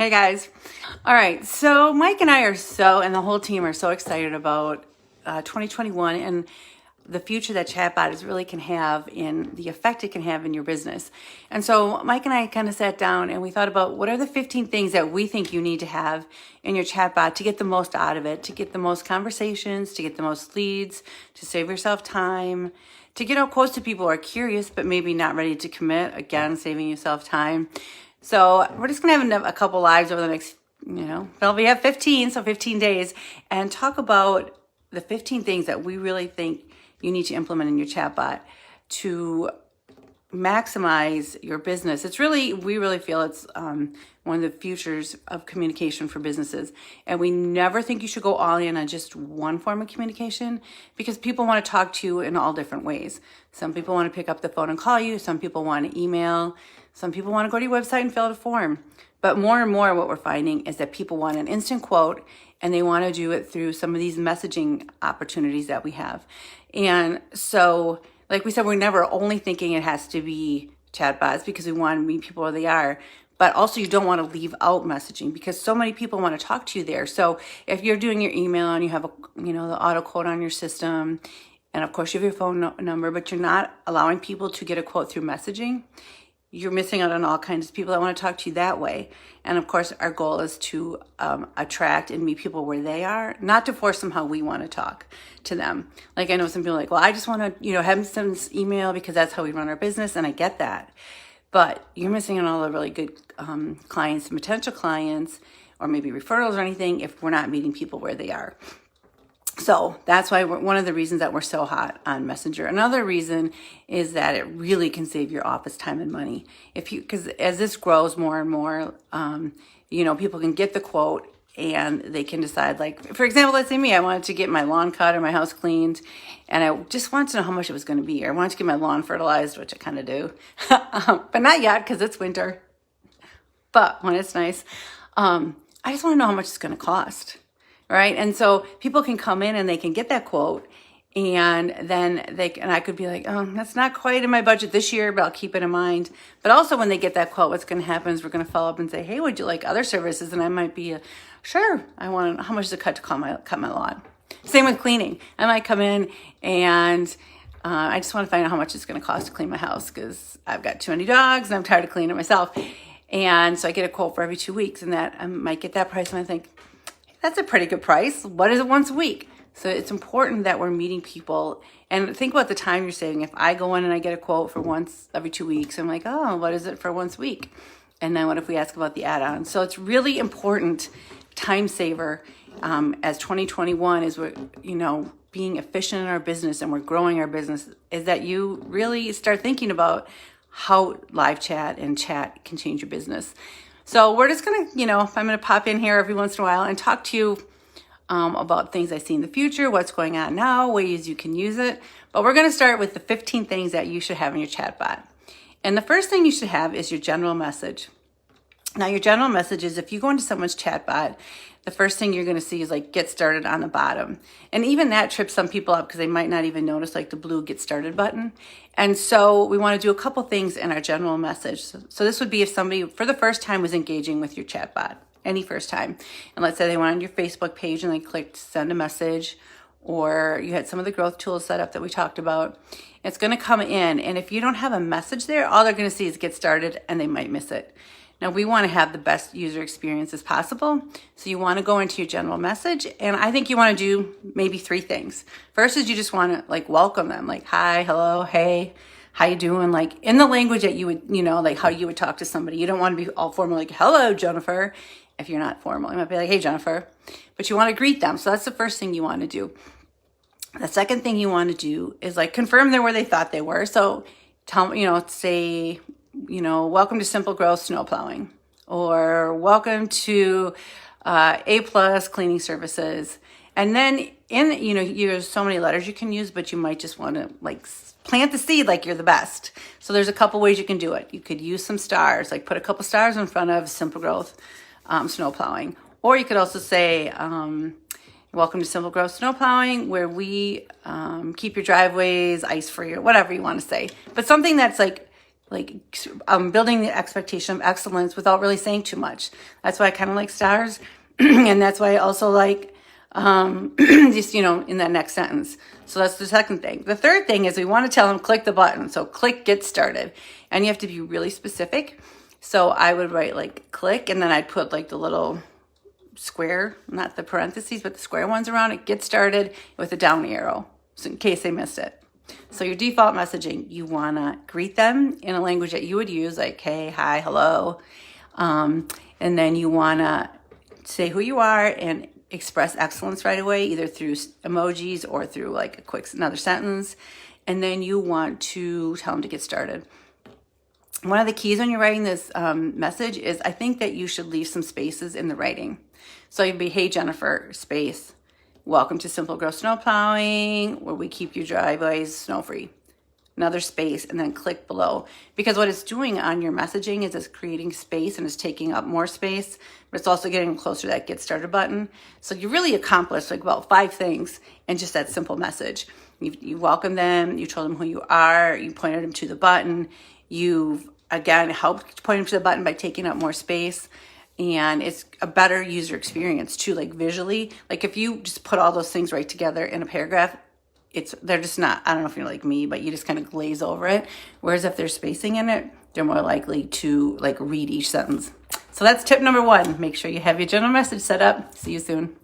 Hey guys. All right, so Mike and I and the whole team are so excited about 2021 and the future that Chatbot really can have in the effect it can have in your business. And so Mike and I kind of sat down and we thought about what are the 15 things that we think you need to have in your chatbot to get the most out of it, to get the most conversations, to get the most leads, to save yourself time, to get out close to people who are curious but maybe not ready to commit, again, saving yourself time. So we're just going to have a couple lives over the next, well, we have 15, so 15 days, and talk about the 15 things that we really think you need to implement in your chatbot to maximize your business. We really feel it's one of the futures of communication for businesses. And we never think you should go all in on just one form of communication because people want to talk to you in all different ways. Some people want to pick up the phone and call you. Some people want to email. Some people want to go to your website and fill out a form. But more and more what we're finding is that people want an instant quote and they want to do it through some of these messaging opportunities that we have. And so, like we said, we're never only thinking it has to be chatbots because we want to meet people where they are. But also you don't want to leave out messaging because so many people want to talk to you there. So if you're doing your email and you have the auto quote on your system, and of course you have your phone number, but you're not allowing people to get a quote through messaging, you're missing out on all kinds of people that want to talk to you that way. And of course, our goal is to attract and meet people where they are, not to force them how we want to talk to them. Like I know some people are like, well, I just want to, have them send this email because that's how we run our business. And I get that. But you're missing on all the really good clients, potential clients, or maybe referrals or anything if we're not meeting people where they are. So that's why one of the reasons that we're so hot on Messenger. Another reason is that it really can save your office time and money. Because as this grows more and more, people can get the quote and they can decide, like, for example, let's say me, I wanted to get my lawn cut or my house cleaned, and I just wanted to know how much it was going to be. Or I wanted to get my lawn fertilized, which I kind of do, but not yet because it's winter. But when it's nice, I just want to know how much it's going to cost. Right. And so people can come in and they can get that quote and then I could be like, oh, that's not quite in my budget this year, but I'll keep it in mind. But also when they get that quote, what's going to happen is we're going to follow up and say, hey, would you like other services? And I might be, sure. How much does it cut to cut my lawn? Same with cleaning. I might come in and I just want to find out how much it's going to cost to clean my house because I've got too many dogs and I'm tired of cleaning it myself. And so I get a quote for every 2 weeks and that I might get that price and I think, that's a pretty good price. What is it once a week? So it's important that we're meeting people and think about the time you're saving. If I go in and I get a quote for once every 2 weeks, I'm like, oh, what is it for once a week? And then what if we ask about the add-on? So it's really important, time saver, as 2021 is we're, being efficient in our business and we're growing our business, is that you really start thinking about how live chat and chat can change your business. So we're just going to, I'm going to pop in here every once in a while and talk to you about things I see in the future, what's going on now, ways you can use it. But we're going to start with the 15 things that you should have in your chatbot. And the first thing you should have is your general message. Now, your general message is if you go into someone's chatbot, the first thing you're going to see is like get started on the bottom. And even that trips some people up because they might not even notice like the blue get started button. And so we want to do a couple things in our general message. So this would be if somebody for the first time was engaging with your chatbot, any first time. And let's say they went on your Facebook page and they clicked send a message, or you had some of the growth tools set up that we talked about. It's going to come in. And if you don't have a message there, all they're going to see is get started and they might miss it. Now, we want to have the best user experience as possible. So you want to go into your general message. And I think you want to do maybe 3 things. First is you just want to welcome them, like, hi, hello, hey, how you doing? Like in the language that you would, like how you would talk to somebody. You don't want to be all formal, like, hello, Jennifer. If you're not formal, you might be like, hey, Jennifer. But you want to greet them. So that's the first thing you want to do. The second thing you want to do is confirm they're where they thought they were. So say, welcome to SimpleGrowth snow plowing, or welcome to A+ cleaning services. And then there's so many letters you can use, but you might just want to plant the seed like you're the best. So there's a couple ways you can do it. You could use some stars, put a couple stars in front of SimpleGrowth snow plowing. Or you could also say, welcome to SimpleGrowth snow plowing, where we keep your driveways ice-free, or whatever you want to say. But something that's like building the expectation of excellence without really saying too much. That's why I kind of like stars. And that's why I also like just, in that next sentence. So that's the second thing. The third thing is we want to tell them click the button. So click get started. And you have to be really specific. So I would write like click, and then I'd put like the little square, not the parentheses, but the square ones around it, get started with a down arrow, so in case they missed it. So your default messaging, you want to greet them in a language that you would use, like hey, hi, hello. And then you want to say who you are and express excellence right away, either through emojis or through like a quick another sentence. And then you want to tell them to get started. One of the keys when you're writing this message is I think that you should leave some spaces in the writing. So you'd be, hey, Jennifer, space. Welcome to SimpleGrowth Snow Plowing, where we keep your driveways snow-free. Another space, and then click below. Because what it's doing on your messaging is it's creating space and it's taking up more space, but it's also getting closer to that get started button. So you really accomplished like about 5 things in just that simple message. You welcome them, you told them who you are, you pointed them to the button, you've, again, helped point them to the button by taking up more space. And it's a better user experience too, like visually. Like if you just put all those things right together in a paragraph, they're just not, I don't know if you're like me, but you just kind of glaze over it. Whereas if there's spacing in it, they're more likely to like read each sentence. So that's tip number 1. Make sure you have your general message set up. See you soon.